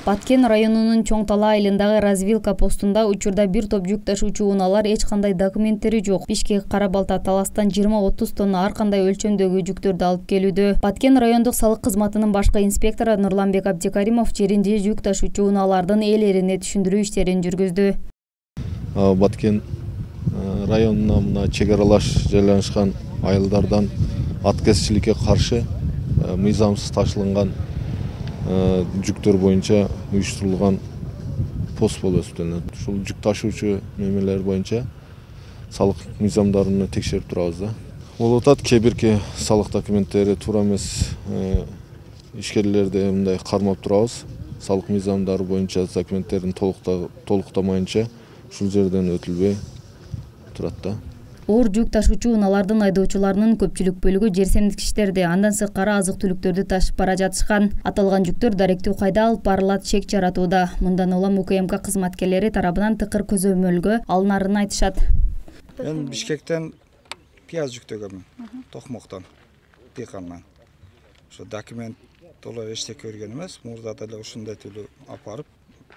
Баткен районунун Чоң Тала айылындагы развилка постунда учурда бир топ жүк ташуучу унаалар эч кандай документтери жок. Бишкек Кара-Балта Таластан 20-30 тонна ар кандай өлчөмдөгү жүктөрдү алып келүүдө. Баткен райондук салык кызматынын башкы инспектору Нурланбек Абдикаримов жеринде жүк ташуучу унаалардын ээлерине түшүндүрүү иштерин жүргүздү. Баткен районуна мына чек аралаш жайланышкан айылдардан аткезчиликке каршы мыйзамсыз ташылынган жүктөр боюнча уюштурулган пост болуп эсептелет. Ушул жүк ташуучу мемелер боюнча салык мыйзамдарын текшерип турабыз да. Болуп атат, кээ бирки салык документтери туура эмес ишкерлерди мындай кармап турабыз. Салык мыйзамдары боюнча документтерин толуктамайынча ушул жерден өтүлбөй турат да. Оор жүк ташуучу унаалардын айдоочуларынын көпчүлүк бөлүгү жер семдикичтерди, андан сырткары азык-түлүктөрдү ташып бара жатышкан. Аталган жүктөр даректүү кайда алып барылат шек жаратууда. Мындан улам УКМК кызматкерлери тарабынан тыкыр көзөмөлгө алынарын айтышат. Мен Бишкектен пияз жүктөгөмүн, Токмоктон, Дыйкандан. Ошо документ толо эчтеке көргөн эмес, мурда деле ушундай түлү апарып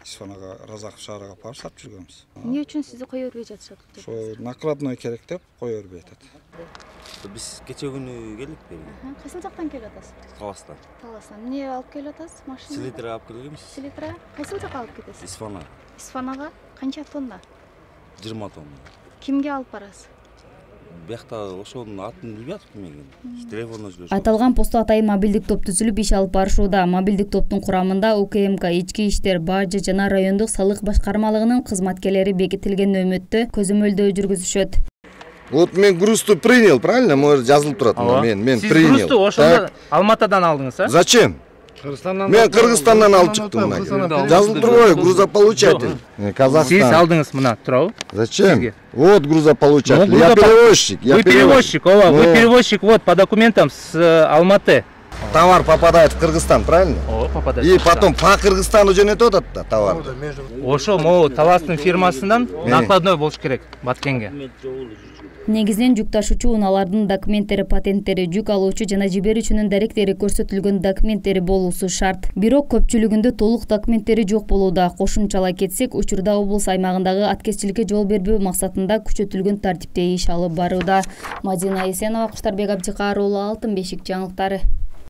Исфанага, Разаков шаарына апарып сатып жүргөнбүз. Эмне үчүн сизди кое бербей жатышат? Ошо накладной керек деп кое бербей атат. Биз кече күнү келдик берге. Кайсыл жактан келип атасыз? Таластан. Таластан. Эмне алып келип атасыз? Машина? Селитра алып келгенбиз. Селитра? Кайсыл жакка алып кетесиз? Исфана. Исфанага канча тонна? 20 тонна. Кимге алып барасыз? Биякта ошонун атын билбей атыптым мен. Телефондон сүйлөшүп. Айтылган постто атайын мобилдик топ түзүлүп иш алып барышууда. Мобилдик топтун курамында УКМК, Ички иштер, Бажы жана райондук салык башкармалыгынын кызматкерлери бекитилген нөмөттө көзөмөлдөө жүргүзүшөт. Вот мен грузду принял, правильно? Может жазылып турат. Мен принял. Сиз грузду ошондо Алматадан алдыңыз, а? Зачем? Мен Кыргызстандан алып чыктым. Жазылып турбайбы грузополучатель. Сиз алдыңыз мына, туурабы? Зачем? Вот грузополучатель. Я перевозчик. Вы перевозчик, вы перевозчик, вот по документам с Алматы. Товар попадает в Кыргызстан, правильно? Попадает. И потом по Кыргызстану жөнөтүп атат да товар. Ошо могу Таластын фирмасынан накладной болуш керек Баткенге. Негизинен жүк ташуучу унаалардын документтери, патенттери, жүк алуучу жана жиберүүчүнүн даректери көрсөтүлгөн документтери болуусу шарт. Бирок көпчүлүгүндө толук документтери жок болууда. Кошумчалай кетсек, учурда облус аймагындагы аткезчиликке жол бербөө максатында күчөтүлгөн тартипте иш алып барууда. Мадина Эсенова, Куштарбек Абдикар уулу, Алтын бешик жаңылыктары.